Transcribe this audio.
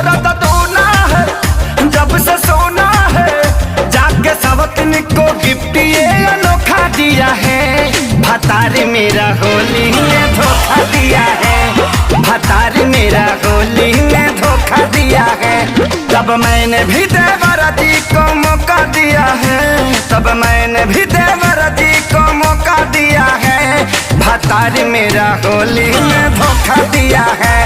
दर्द दूना है जब से सोना है, जाके सवतन को गिफ्ट ये अनोखा दिया है। भतार मेरा होली में धोखा दिया है, भतार मेरा होली में धोखा दिया है। तब मैंने भी देवरा जी को मौका दिया है, तब मैंने भी देवरा जी को मौका दिया है। भतार मेरा होली में धोखा दिया है।